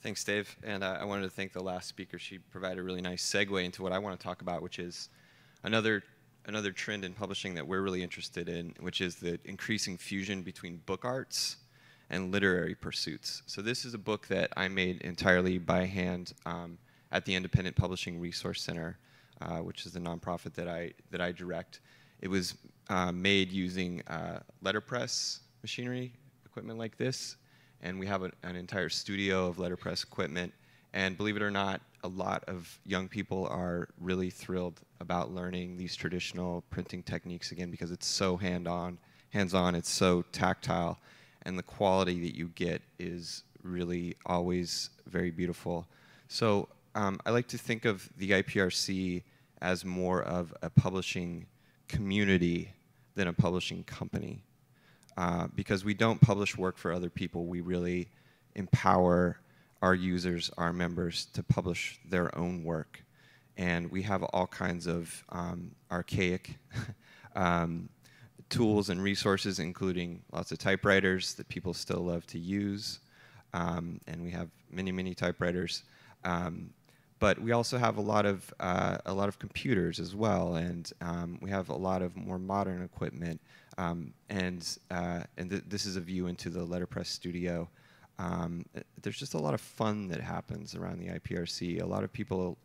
Thanks, Dave. And I wanted to thank the last speaker. She provided a really nice segue into what I want to talk about, which is another trend in publishing that we're really interested in, which is the increasing fusion between book arts and literary pursuits. So this is a book that I made entirely by hand at the Independent Publishing Resource Center, which is the nonprofit that I direct. It was made using letterpress machinery, equipment like this, and we have an entire studio of letterpress equipment. And believe it or not, a lot of young people are really thrilled about learning these traditional printing techniques again, because it's so hands-on, it's so tactile, and the quality that you get is really always very beautiful. So I like to think of the IPRC as more of a publishing community than a publishing company. Because we don't publish work for other people, we really empower our users, our members, to publish their own work. And we have all kinds of archaic tools and resources, including lots of typewriters that people still love to use. And we have many, many typewriters. But we also have a lot of computers as well, and we have a lot of more modern equipment. This is a view into the letterpress studio. There's just a lot of fun that happens around the IPRC. A lot of people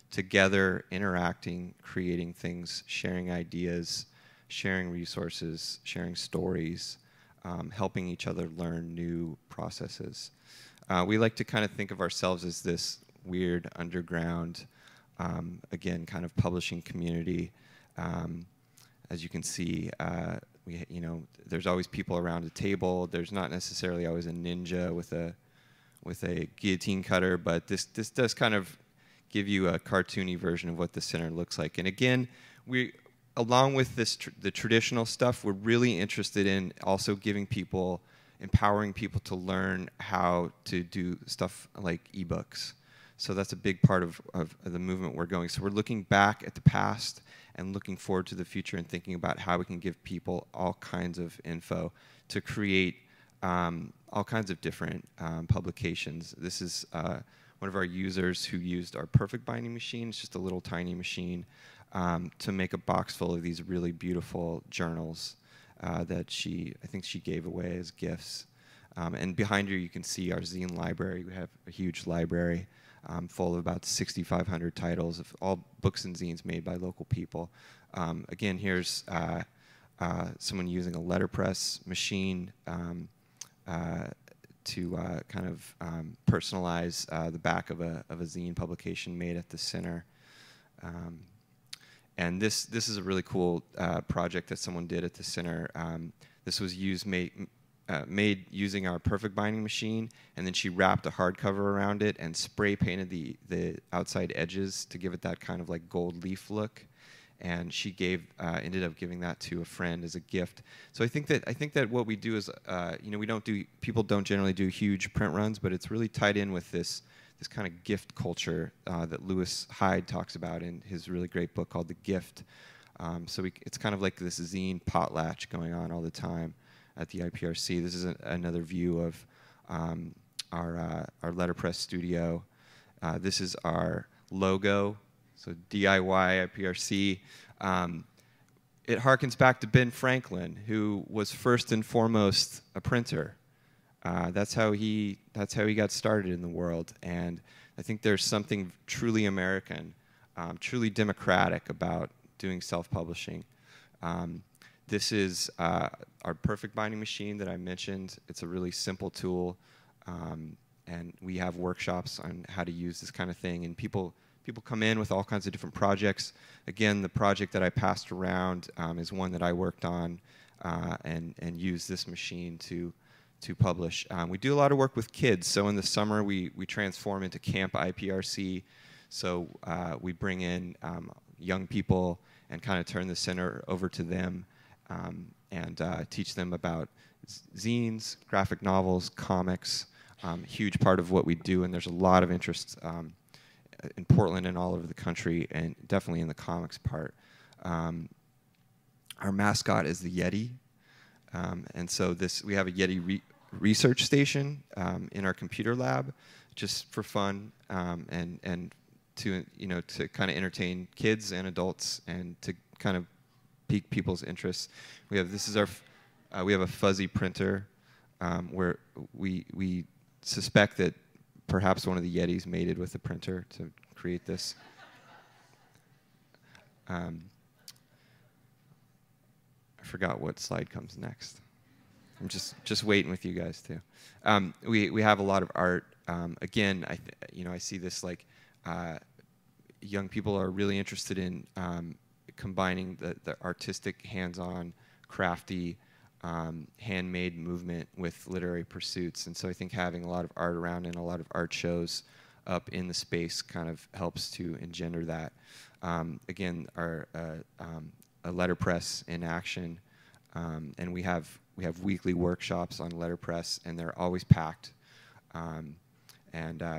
together, interacting, creating things, sharing ideas, sharing resources, sharing stories, helping each other learn new processes. We like to kind of think of ourselves as this weird underground, again, kind of publishing community. As you can see, there's always people around a table. There's not necessarily always a ninja with a guillotine cutter, but this does kind of give you a cartoony version of what the center looks like. And again, along with the traditional stuff, we're really interested in also empowering people to learn how to do stuff like ebooks. So that's a big part of the movement we're going. So we're looking back at the past and looking forward to the future and thinking about how we can give people all kinds of info to create all kinds of different publications. This is one of our users who used our perfect binding machine. It's just a little tiny machine to make a box full of these really beautiful journals that I think she gave away as gifts. And behind her you can see our zine library. We have a huge library full of about 6,500 titles of all books and zines made by local people. Again, here's someone using a letterpress machine to kind of personalize the back of a zine publication made at the center. And this is a really cool project that someone did at the center. This was made using our perfect binding machine, and then she wrapped a hardcover around it and spray painted the outside edges to give it that kind of like gold leaf look. And she ended up giving that to a friend as a gift. So I think that what we do is, people don't generally do huge print runs, but it's really tied in with this kind of gift culture that Lewis Hyde talks about in his really great book called The Gift. It's kind of like this zine potlatch going on all the time at the IPRC. This is another view of our letterpress studio. This is our logo, so DIY IPRC. It harkens back to Ben Franklin, who was first and foremost a printer. That's how he got started in the world, and I think there's something truly American, truly democratic about doing self-publishing. This is our perfect binding machine that I mentioned. It's a really simple tool, and we have workshops on how to use this kind of thing. And people come in with all kinds of different projects. Again, the project that I passed around is one that I worked on and used this machine to publish. We do a lot of work with kids. So in the summer, we transform into Camp IPRC. So we bring in young people and kind of turn the center over to them. And teach them about zines, graphic novels, comics, huge part of what we do, and there's a lot of interest in Portland and all over the country, and definitely in the comics part. Our mascot is the Yeti, and so we have a Yeti research station in our computer lab, just for fun and to to kind of entertain kids and adults and to kind of pique people's interests. We have we have a fuzzy printer where we suspect that perhaps one of the Yetis mated with the printer to create this. I forgot what slide comes next. I'm just waiting with you guys too. We have a lot of art. Again, I see this like young people are really interested in combining the artistic, hands-on, crafty, handmade movement with literary pursuits. And so I think having a lot of art around and a lot of art shows up in the space kind of helps to engender that. Again, a letterpress in action, and we have weekly workshops on letterpress, and they're always packed.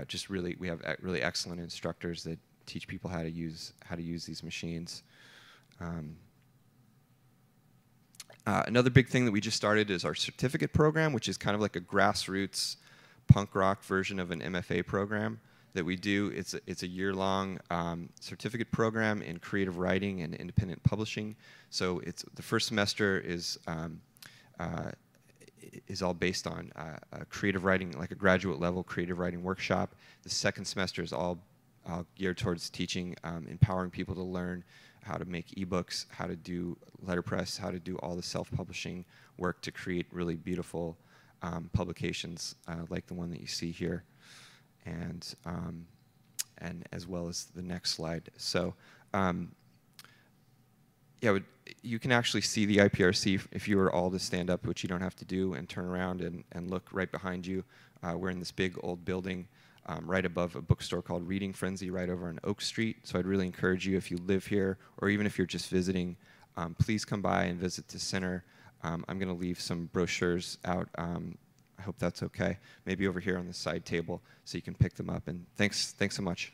Just really, we have really excellent instructors that teach people how to use these machines. Another big thing that we just started is our certificate program, which is kind of like a grassroots punk rock version of an MFA program that we do. It's a year-long certificate program in creative writing and independent publishing. So the first semester is all based on creative writing, like a graduate level creative writing workshop. The second semester is all geared towards teaching, empowering people to learn how to make ebooks, how to do letterpress, how to do all the self-publishing work to create really beautiful publications like the one that you see here, and as well as the next slide. So yeah, you can actually see the IPRC if you were all to stand up, which you don't have to do, and turn around and look right behind you. We're in this big old building right above a bookstore called Reading Frenzy right over on Oak Street. So I'd really encourage you, if you live here or even if you're just visiting, please come by and visit the center. I'm going to leave some brochures out. I hope that's okay. Maybe over here on the side table so you can pick them up. And thanks so much.